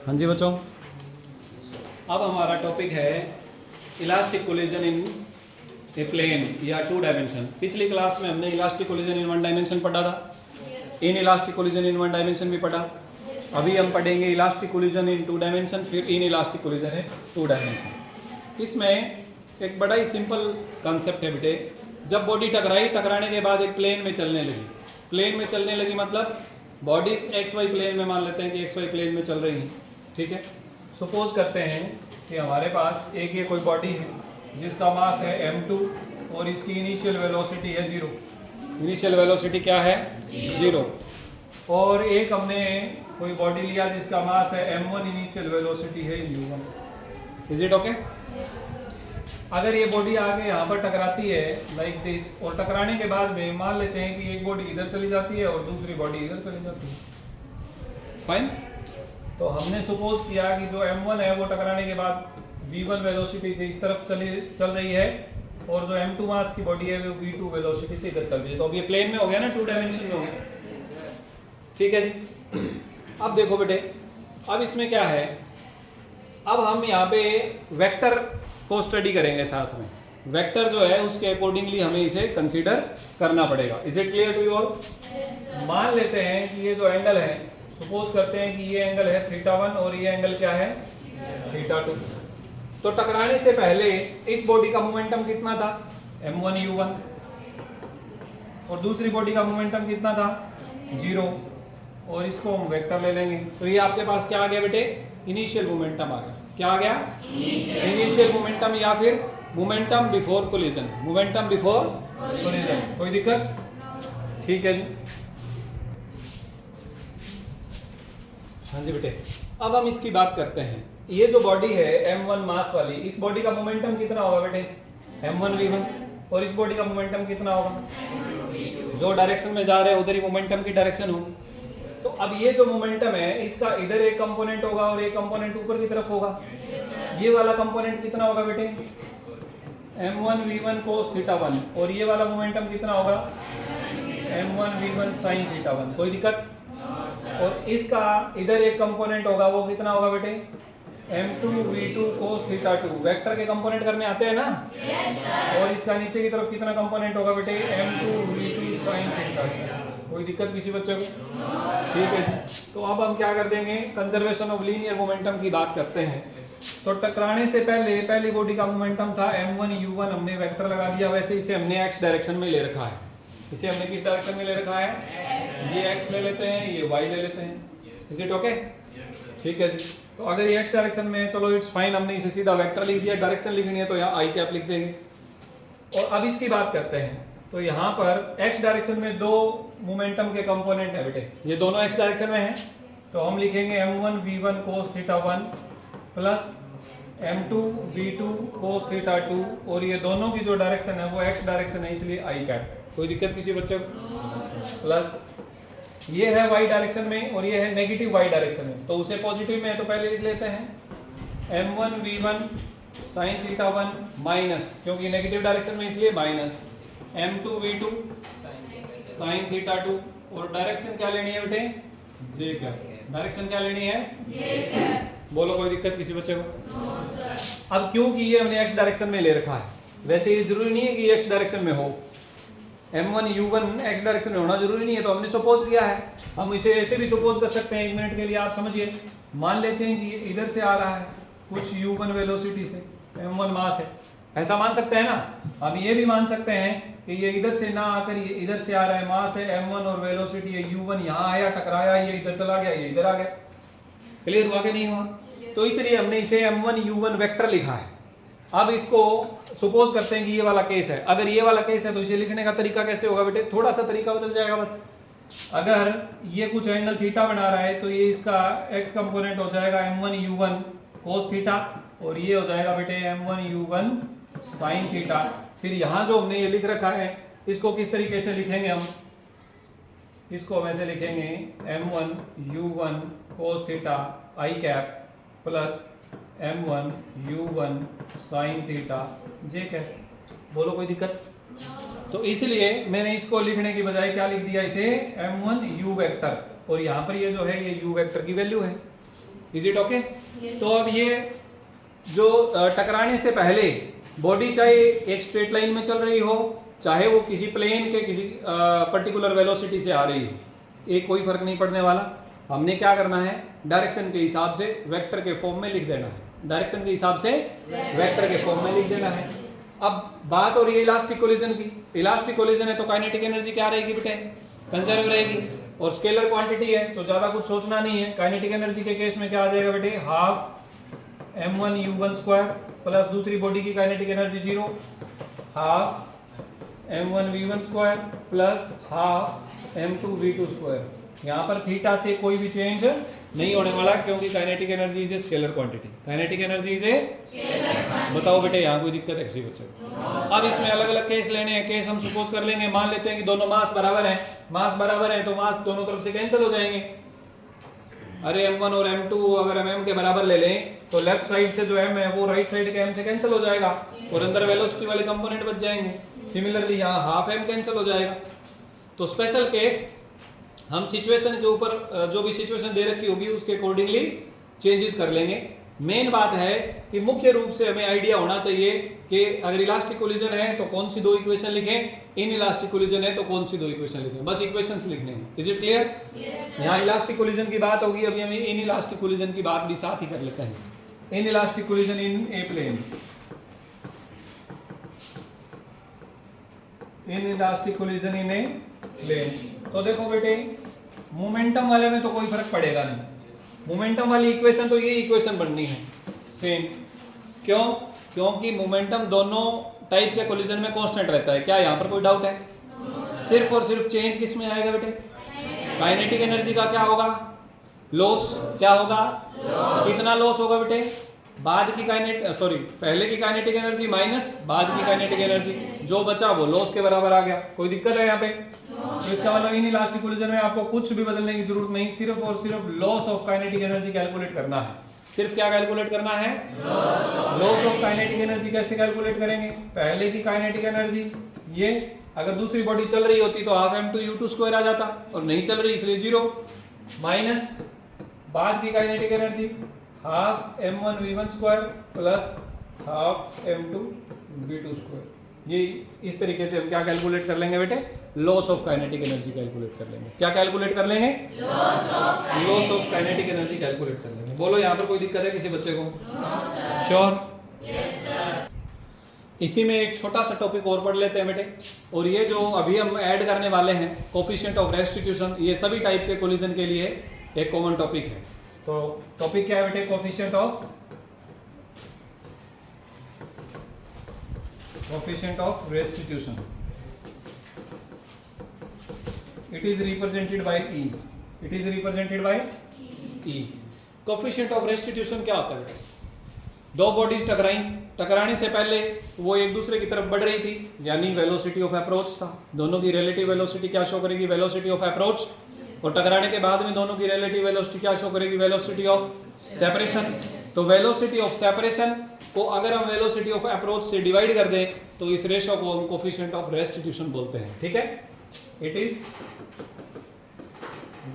हाँ जी बच्चों, अब हमारा टॉपिक है elastic collision in a plane या टू डायमेंशन। पिछली क्लास में हमने elastic collision in one dimension पढ़ा था, inelastic collision in one dimension भी पढ़ा। अभी हम पढ़ेंगे elastic collision in two dimension, फिर inelastic collision in two dimension. इसमें एक बड़ा ही सिंपल कॉन्सेप्ट है बेटे। जब बॉडी टकराने के बाद एक प्लेन में चलने लगी, प्लेन में चलने लगी मतलब बॉडीज एक्स वाई प्लेन में, मान लेते हैं कि एक्स वाई प्लेन में चल रही हैं, ठीक है। सपोज करते हैं कि हमारे पास एक ये कोई बॉडी है जिसका मास है m2 और इसकी इनिशियल वेलोसिटी है 0। इनिशियल वेलोसिटी क्या है? 0। और एक हमने कोई बॉडी लिया जिसका मास है m1, इनिशियल वेलोसिटी है u1। Is it okay? अगर ये बॉडी आगे यहाँ पर टकराती है लाइक दिस, और टकराने के बाद में मान लेते हैं कि एक बॉडी इधर चली जाती है और दूसरी बॉडी इधर चली जाती है, फाइन। तो हमने सपोज किया कि जो m1 है वो टकराने के बाद v1 वेलोसिटी से इस तरफ चल रही है, और जो m2 मास की बॉडी है वो v2 वेलोसिटी से इधर चल रही है। तो अब ये प्लेन में हो गया ना, टू डायमेंशन में हो गया, ठीक है जी। अब देखो बेटे, अब इसमें क्या है, अब हम यहाँ पे वेक्टर को स्टडी करेंगे साथ में। वेक्टर जो है उसके अकॉर्डिंगली हमें इसे कंसीडर करना पड़ेगा। Is it clear to you all? मान लेते हैं कि ये जो एंगल है, सपोज करते हैं कि ये एंगल है θ1 और ये एंगल क्या है? θ2। तो टकराने से पहले इस बॉडी का मोमेंटम कितना था? m1 u1। और दूसरी बॉडी का मोमेंटम कितना था? 0। और इसको हम वेक्टर ले लेंगे, तो ये आपके पास क्या आ गया बेटे? इनिशियल मोमेंटम आ गया। क्या आ गया? इनिशियल मोमेंटम, या फिर momentum before collision. Momentum before collision, कोई दिक्कत? ठीक है जी। हाँ जी बेटे, अब हम इसकी बात करते हैं। ये जो बॉडी है m1 मास वाली, इस बॉडी का मोमेंटम कितना होगा बेटे? m1 v1। और इस बॉडी का मोमेंटम कितना होगा? जो डायरेक्शन में जा रहे हैं उधर ही मोमेंटम की डायरेक्शन होगी। तो अब ये जो मोमेंटम है इसका इधर एक कंपोनेंट होगा और एक कंपोनेंट ऊपर की तरफ होगा। ये वाला कंपोनेंट कितना होगा बेटे? m1 v1 cos θ1। और ये वाला मोमेंटम कितना होगा? m1 v1 sin θ1। कोई दिक्कत? और इसका इधर एक कंपोनेंट होगा, वो कितना होगा बेटे? m2 v2 cos θ2। वेक्टर के कंपोनेंट करने आते हैं ना? और इसका नीचे की तरफ कितना कंपोनेंट होगा बेटे? m2 v2 sin θ2। कोई दिक्कत किसी बच्चे को? ठीक है जी। तो अब हम क्या कर देंगे, कंजर्वेशन ऑफ लीनियर मोमेंटम की बात करते हैं। तो टकराने से पहले पहली बॉडी का मोमेंटम था m1 u1, हमने वेक्टर लगा दिया। वैसे इसे हमने x डायरेक्शन में ले रखा है। इसे हमने किस डायरेक्शन में ले रखा है? ये x ले लेते हैं, ये y ले लेते हैं। Is it okay? ठीक है जी। तो अगर ये x डायरेक्शन में है, चलो इट्स फाइन, हमने इसे सीधा वेक्टर लिख दिया। डायरेक्शन लिखनी है तो यहाँ i कैप लिख देंगे। और अब इसकी बात करते हैं। तो यहाँ पर x डायरेक्शन में दो मोमेंटम के कंपोनेंट है बेटे, ये दोनों x डायरेक्शन में हैं। तो हम लिखेंगे m1 v1 cos θ1 plus m2 v2 cos θ2। और ये दोनों की जो डायरेक्शन है वो x डायरेक्शन है, इसलिए i कैप। कोई दिक्कत किसी बच्चे को? प्लस ये है y डायरेक्शन में और ये है नेगेटिव y डायरेक्शन में, तो उसे पॉजिटिव में है तो पहले लिख लेते हैं m1 v1 sin θ1 माइनस, क्योंकि नेगेटिव डायरेक्शन में इसलिए माइनस m2 v2 sin θ2। और डायरेक्शन क्या लेनी है बेटे? j cap. डायरेक्शन क्या लेनी है? j cap. बोलो कोई दिक्कत किसी बच्चे को? No sir. अब क्योंकि ये हमने x डायरेक्शन में ले रखा है, वैसे ये जरूरी नहीं है कि x डायरेक्शन में हो। m1 u1 x डायरेक्शन में होना जरूरी नहीं है, तो हमने सपोज किया है। हम इसे ऐसे भी सपोज कर सकते हैं, 1 मिनट के लिए आप समझिए। मान लेते हैं कि ये इधर से आ रहा है कुछ u1 वेलोसिटी से, m1 मास है, ऐसा मान सकते हैं ना। हम ये भी मान सकते हैं कि ये इधर से ना आकर ये इधर से आ रहा है, मास है m1 और वेलोसिटी है u1। यहाँ आया, टकराया, ये इधर चला गया, ये इधर आ गया। क्लियर हुआ कि नहीं हुआ? तो इसलिए हमने इसे m1 u1 वेक्टर लिखा है। अब इसको सपोज करते हैं कि ये वाला केस है। अगर ये वाला केस है तो इसे लिखने का तरीका कैसे होगा बेटे? थोड़ा सा तरीका बदल जाएगा बस। अगर ये कुछ एंगल थीटा बना रहा है तो ये इसका x कंपोनेंट हो जाएगा m1 u1 cos थीटा, और ये हो जाएगा बेटे m1 u1 sin थीटा। फिर यहाँ जो हमने ये लिख रखा है इसको किस तरीके से लिखेंगे हम? इसको हम ऐसे लिखेंगे m1 u1 cos theta i cap plus m1 u1 sin theta j cap. बोलो कोई दिक्कत? तो इसलिए मैंने इसको लिखने की बजाय क्या लिख दिया, इसे m1 u वेक्टर। और यहाँ पर ये जो है ये u वेक्टर की वैल्यू है। Is it okay? तो अब ये जो टकराने से पहले बॉडी चाहे एक स्ट्रेट लाइन में चल रही हो, चाहे वो किसी प्लेन के किसी पर्टिकुलर वेलोसिटी से आ रही हो, ये कोई फर्क नहीं पड़ने वाला। हमने क्या करना है, डायरेक्शन के हिसाब से वेक्टर के फॉर्म में लिख देना है। डायरेक्शन के हिसाब से वेक्टर के फॉर्म में लिख देना है। अब बात हो रही है इलास्टिक कोलिजन की। इलास्टिक कोलिजन है तो काइनेटिक एनर्जी क्या रहेगी बेटे? कंजर्व रहेगी। और स्केलर क्वांटिटी है तो ज्यादा कुछ सोचना नहीं है। काइनेटिक एनर्जी के केस में क्या आ जाएगा बेटे? Half m1 u1 square plus दूसरी बॉडी की kinetic energy 0, half m1 v1 square plus half m2 v2 square. यहाँ पर थीटा से कोई भी चेंज नहीं होने वाला क्योंकि kinetic energy is a scalar quantity. Kinetic energy is a, बताओ बेटे यहाँ कोई दिक्कत है किसी बच्चे को? अब इसमें अलग अलग केस लेने हैं। केस हम सपोज कर लेंगे, मान लेते हैं कि दोनों मास बराबर हैं। मास बराबर है तो मास दोनों तरफ से कैंसिल हो जाएंगे। अरे m1 और m2 अगर हम m के बराबर ले लें तो लेफ्ट साइड से जो m है वो राइट साइड के m से कैंसिल हो जाएगा और अंदर वेलोसिटी वाले कंपोनेंट बच जाएंगे। सिमिलरली यहाँ हाफ m कैंसिल हो जाएगा। तो स्पेशल केस हम सिचुएशन के ऊपर जो भी सिचुएशन दे रखी होगी उसके अकॉर्डिंगली चेंजेस कर लेंगे। मेन बात है कि मुख्य रूप से हमें आइडिया होना चाहिए कि अगर इलास्टिक कोलिजन है तो कौन सी दो इक्वेशन लिखें, इन इलास्टिक कोलिजन है तो कौन सी दो इक्वेशन लिखें। बस इक्वेशंस लिखने हैं। Is it clear? यहाँ इलास्टिक कोलिजन की बात होगी, अभी हम इन इलास्टिक कोलिजन की बात भी साथ ही कर लेते हैं। Inelastic collision in a plane, inelastic collision in a plane. तो देखो बेटे, मोमेंटम वाले में तो कोई फर्क पड़ेगा नहीं। मोमेंटम वाली इक्वेशन तो ये इक्वेशन बननी है सेम। क्यों? क्योंकि मोमेंटम दोनों टाइप के कोलिजन में कांस्टेंट रहता है। क्या यहाँ पर कोई डाउट है? सिर्फ और सिर्फ चेंज किस में आएगा बेटे? काइनेटिक एनर्जी का क्या होगा? लॉस। क्या होगा? कितना लॉस होगा बेटे? बाद की पहले की काइनेटिक एनर्जी माइनस बाद की काइनेटिक एनर्जी, जो बचा वो लॉस के बराबर आ गया। कोई दिक्कत है यहाँ पे? तो इसका मतलब इन इलास्टिक कोलिजन में आपको कुछ भी बदलने की जरूरत नहीं, सिर्फ और सिर्फ loss of kinetic energy calculate करना है। सिर्फ क्या कैलकुलेट करना है? Loss of kinetic energy. कैसे कैलकुलेट करेंगे? पहले की काइनेटिक एनर्जी ये, अगर दूसरी बॉडी चल रही होती तो हाफ m2 u2 स्क्वायर आ जाता, और नहीं चल रही इसलिए 0, माइनस बाद की kinetic energy half m1 v1 square plus half m2 v2 square. ये इस तरीके से हम क्या कैलकुलेट कर लेंगे बेटे? Loss of kinetic energy calculate कर लेंगे। क्या कैलकुलेट कर लेंगे? Loss of kinetic energy calculate कर लेंगे। बोलो यहाँ पर कोई दिक्कत है किसी बच्चे को? श्योर? इसी में एक छोटा सा टॉपिक और पढ़ लेते हैं बेटे। और ये जो अभी हम ऐड करने वाले हैं कोफिशिएंट ऑफ रेस्टिट्यूशन, ये सभी टाइप के कोलिजन के लिए एक कॉमन टॉपिक है। तो टॉपिक क्या है बेटे? Coefficient of restitution. It is represented by E. It is represented by E. Coefficient of restitution क्या होता है? दो बॉडीज टकराने से पहले वो एक दूसरे की तरफ बढ़ रही थी, यानी वेलोसिटी ऑफ अप्रोच था। दोनों की रिलेटिव वेलोसिटी क्या शो करेगी? Velocity of approach. और टकराने के बाद में दोनों की रिलेटिव वेलोसिटी क्या शो करेगी? Velocity of separation. तो वेलोसिटी ऑफ सेपरेशन को अगर हम वेलोसिटी ऑफ अप्रोच से डिवाइड कर दें तो इस रेशो को हम कोफिशिएंट ऑफ रेस्टिट्यूशन बोलते हैं। ठीक है? It is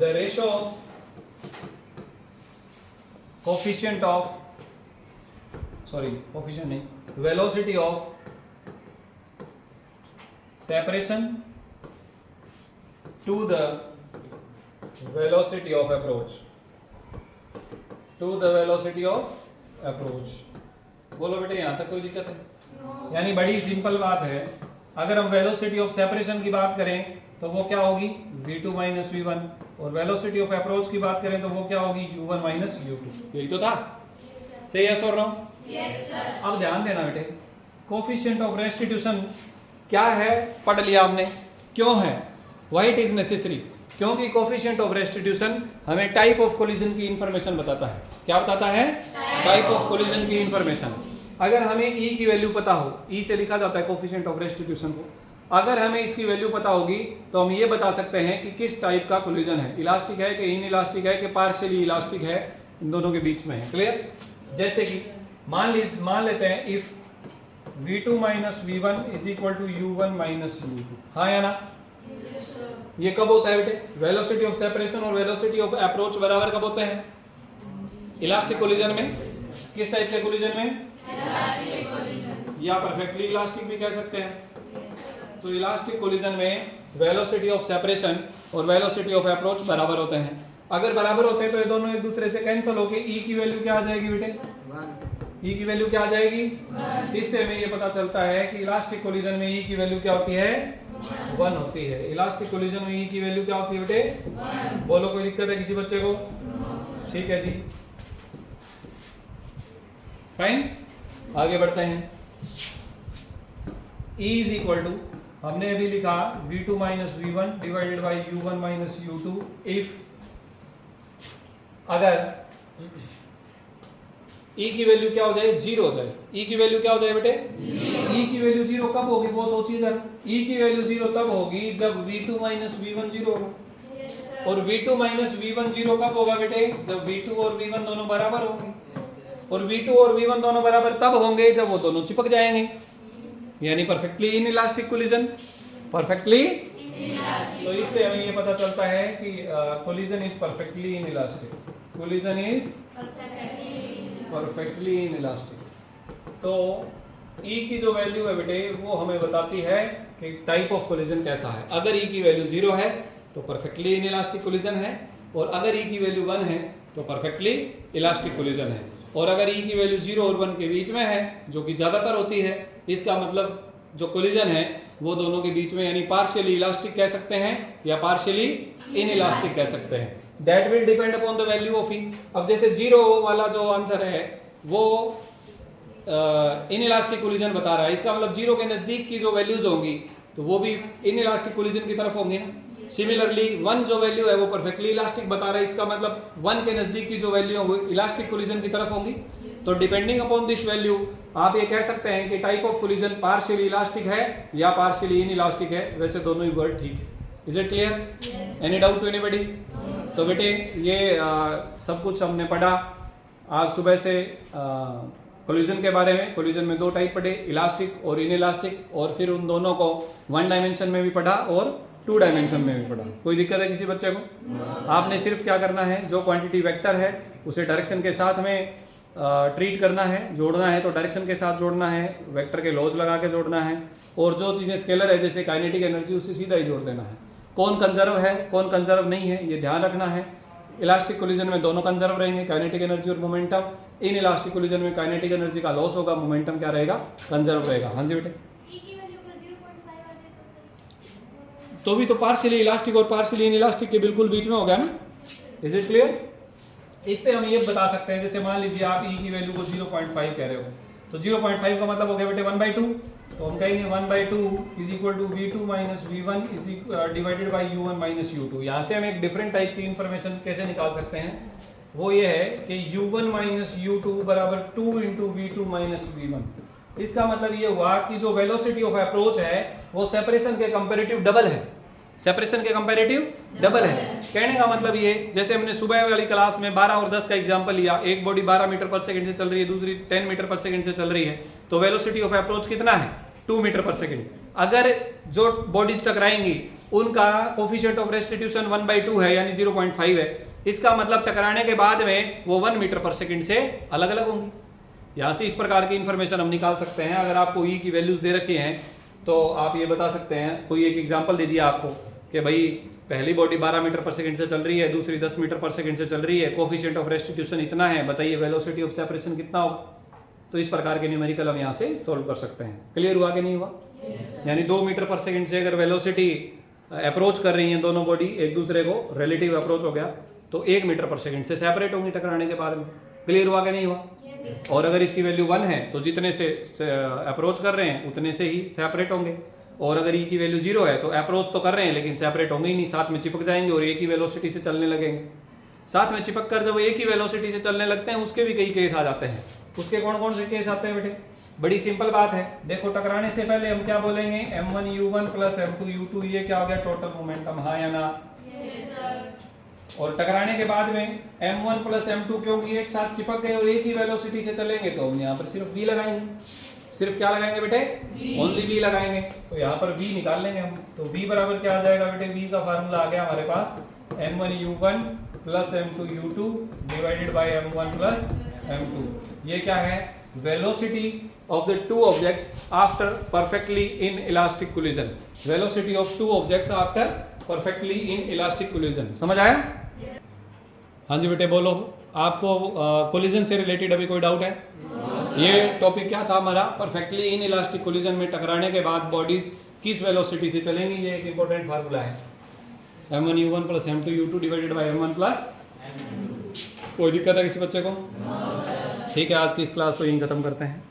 the ratio of coefficient नहीं, velocity of separation to the velocity of approach. बोलो बेटे, यहाँ तक कोई दिक्कत है? यानी बड़ी सिंपल बात है। अगर हम वेलोसिटी ऑफ सेपरेशन की बात करें तो वो क्या होगी? v2 माइनस v1, और वेलोसिटी ऑफ अप्रोच की बात करें तो वो क्या होगी? u1 minus u2। यही तो था। सही है सर? अब ध्यान देना बेटे, कोफिशिएंट ऑफ रेस्टिट्यूशन क्या है पढ़ लिया हमने। क्यों है? Why it is necessary? क्योंकि कोफिशिएंट ऑफ रेस्टिट्यूशन हमें टाइप ऑफ कोलिजन की इंफॉर्मेशन बताता है। क्या बताता है? टाइप ऑफ कोलिजन की इंफॉर्मेशन। अगर हमें E की वैल्यू पता हो, E से लिखा जाता है कोफिशिएंट ऑफ रेस्टिट्यूशन को, अगर हमें इसकी वैल्यू पता होगी तो हम ये बता सकते हैं कि किस टाइप का कोलिजन है, इलास्टिक है कि इन इलास्टिक है कि पार्शियली इलास्टिक है, इन दोनों के बीच में है। क्लियर? जैसे कि मान लेते हैं if v2 minus v1 is equal to u1 minus u2। हाँ या ना? ये कब होता है बेटे? वेलोसिटी ऑफ सेपरेशन और वेलोसिटी ऑफ अप्रोच बराबर कब होते हैं? इलास्टिक कोलिजन में, किस टाइप के कोलिजन में, या परफेक्टली इलास्टिक भी कह सकते हैं। तो इलास्टिक कोलिजन में वेलोसिटी ऑफ सेपरेशन और वेलोसिटी ऑफ अप्रोच बराबर होते हैं। अगर बराबर होते हैं तो ये दोनों एक दूसरे से कैंसिल होके ई की वैल्यू क्या आ जाएगी बेटे, ई की वैल्यू क्या आ जाएगी, इससे हमें ये पता चलता है कि इलास्टिक कोलिजन में ई की वैल्यू क्या होती है, 1 होती है। इलास्टिक कोलिजन में ई की वैल्यू क्या होती है बेटे, बोलो कोई दिक्कत है किसी बच्चे को, ठीक है जी, फाइन। आगे बढ़ते हैं। E इज इक्वल टू, हमने अभी लिखा V2 minus V1 divided by U1 minus U2 if, अगर E की वैल्यू क्या हो जाए, 0 हो जाए। E की वैल्यू क्या हो जाए बेटे, E की वैल्यू 0 कब होगी वो सोचिए जरा। E की वैल्यू 0 तब होगी जब V2 माइनस V1 0 होगा। और V2 माइनस V1 0 कब होगा बेटे, जब V2 और V1 दोनों बराबर होंगे। और V2 और V1 दोनों बराबर तब होंगे जब वो दोनों चिपक जाएंगे, यानी perfectly in elastic collision, perfectly. तो इससे हमें ये पता चलता है कि collision is perfectly in elastic, collision is perfectly in elastic. तो E की जो वैल्यू है बेटे वो हमें बताती है कि टाइप ऑफ कोलिजन कैसा है। अगर E की वैल्यू 0 है तो परफेक्टली इन इलास्टिक कोलिजन है, और अगर E की वैल्यू 1 है तो परफेक्टली इलास्टिक कोलिजन है। और अगर E की वैल्यू 0 और 1 के बीच में है, जो कि ज़्यादातर होती है, इसका मतलब जो कोलिजन है वो दोनों के बीच में, यानी पार्शियली इलास्टिक कह सकते हैं या पार्शियली इन इलास्टिक कह सकते हैं। That will depend upon the value of E। अब जैसे 0 वाला जो आंसर है वो इन इलास्टिक कोलिजन बता रहा है, इसका मतलब 0 के नज़दीक की जो वैल्यूज होंगी तो वो भी इन इलास्टिक कोलिजन की तरफ होंगी ना। सिमिलरली 1 जो वैल्यू है वो परफेक्टली इलास्टिक बता रहा है, इसका मतलब 1 के नज़दीक की जो वैल्यू होंगी इलास्टिक कोलिजन की तरफ होंगी। तो डिपेंडिंग अपॉन दिस वैल्यू आप ये कह सकते हैं कि type of collision partially elastic है या पार्शियली इन इलास्टिक है। वैसे दोनों ही वर्ड ठीक है। Is it clear, any doubt to anybody? तो बेटे ये सब कुछ हमने पढ़ा आज सुबह से कोलिजन के बारे में। कोलिजन में 2 टाइप पढ़े, इलास्टिक और इन इलास्टिक, और फिर उन दोनों को 1 डायमेंशन में भी पढ़ा और 2 डायमेंशन में भी पढ़ा। कोई दिक्कत है किसी बच्चे को? आपने सिर्फ क्या करना है, जो क्वांटिटी वेक्टर है उसे डायरेक्शन के साथ में ट्रीट करना है, जोड़ना है तो डायरेक्शन के साथ जोड़ना है, वेक्टर के लॉज लगा के जोड़ना है, और जो चीज़ें स्केलर है जैसे काइनेटिक एनर्जी उसे सीधा ही जोड़ देना है। कौन कंजर्व है कौन कंजर्व नहीं है ये ध्यान रखना है। इलास्टिक कोलिजन में दोनों कंजर्व रहेंगे, काइनेटिक एनर्जी और मोमेंटम। इन इलास्टिक कोलिजन में काइनेटिक एनर्जी का लॉस होगा, मोमेंटम क्या रहेगा, कंजर्व रहेगा। हाँ जी बेटे, तो भी तो पार्शियली इलास्टिक और पार्शियली इन इलास्टिक के बिल्कुल बीच में हो गया ना। Is it clear? इससे हम ये बता सकते हैं, जैसे मान लीजिए आप E की वैल्यू को 0.5 कह रहे हो, तो 0.5 का मतलब हो गया बेटे 1/2। तो हम कहेंगे 1/2 is equal to V2 minus V1 divided by U1 minus U2। यहाँ से हम एक डिफरेंट टाइप की इंफॉर्मेशन कैसे निकाल सकते हैं, वो ये है कि U1 माइनस U2 बराबर 2 इंटू V2 माइनस V1। इसका मतलब ये हुआ कि जो वेलोसिटी ऑफ अप्रोच है वो सेपरेशन के कंपैरेटिव डबल है, सेपरेशन के कंपैरेटिव डबल है। कहने का मतलब ये, जैसे हमने सुबह वाली क्लास में 12 और 10 का एग्जांपल लिया, एक बॉडी 12 मीटर पर सेकंड से चल रही है, दूसरी 10 मीटर पर सेकंड से चल रही है, तो वेलोसिटी ऑफ अप्रोच कितना है, 2 मीटर पर सेकंड। अगर जो बॉडीज टकराएंगी उनका कोफिशिएंट ऑफ रेस्टिट्यूशन 1/2 है, यानी 0.5 है। इसका मतलब टकराने के बाद में वो 1 मीटर पर सेकंड से अलग अलग होंगी। यहाँ से इस प्रकार की इंफॉर्मेशन हम निकाल सकते हैं। अगर आपको ई की वैल्यूज दे रखी हैं तो आप ये बता सकते हैं, कोई एक एग्जांपल दे दिया आपको कि भाई पहली बॉडी 12 मीटर पर सेकंड से चल रही है, दूसरी 10 मीटर पर सेकंड से चल रही है, कोफिशिएंट ऑफ रेस्टिट्यूशन इतना है, बताइए वेलोसिटी ऑफ सेपरेशन कितना होगा। तो इस प्रकार के न्यूमेरिकल हम यहाँ से सोल्व कर सकते हैं। क्लियर हुआ कि नहीं हुआ? यानी 2 मीटर पर सेकंड से अगर वेलोसिटी अप्रोच कर रही हैं दोनों बॉडी एक दूसरे को, रिलेटिव अप्रोच हो गया, तो 1 मीटर पर सेकंड से सेपरेट होंगी टकराने के बाद में। क्लियर हुआ कि नहीं हुआ? और अगर इसकी वैल्यू 1 है तो जितने से अप्रोच कर रहे हैं उतने से ही सेपरेट होंगे, और अगर ई की वैल्यू 0 है तो अप्रोच तो कर रहे हैं लेकिन सेपरेट होंगे ही नहीं, साथ में चिपक जाएंगे और एक ही वेलोसिटी से चलने लगेंगे। साथ में चिपक कर जब एक ही वेलोसिटी से चलने लगते हैं उसके भी कई केस आ जाते हैं। उसके कौन कौन से केस आते हैं बेटे? बड़ी सिंपल बात है, देखो टकराने से पहले हम क्या बोलेंगे, m1u1 प्लस m2u2, ये क्या हो गया, टोटल मोमेंटम, हाँ या ना? और टकराने के बाद में m1 प्लस m2 क्योंकि एक साथ चिपक गए और एक ही वेलोसिटी से चलेंगे तो हम यहाँ पर सिर्फ v लगाएंगे। सिर्फ क्या लगाएंगे बेटे? ओनली v लगाएंगे। तो यहाँ पर v निकाल लेंगे हम, तो v बराबर क्या आ जाएगा बेटे? v का फार्मूला आ गया हमारे पास m1u1 plus m2u2 divided by m1 plus m2। ये क्या है? Velocity of the two objects after perfectly in elastic collision. Velocity of two objects after perfectly in elastic collision. समझ आया? हाँ जी बेटे बोलो, आपको कोलिजन से रिलेटेड अभी कोई डाउट है? ये टॉपिक क्या था हमारा? परफेक्टली इन इलास्टिक कोलिजन में टकराने के बाद बॉडीज किस वेलोसिटी से चलेंगी, ये एक इंपॉर्टेंट फार्मूला है। m1u1 plus m2u2 divided by m1 plus. कोई दिक्कत है किसी बच्चे को? ठीक है, आज की इस क्लास को यहीं खत्म करते हैं।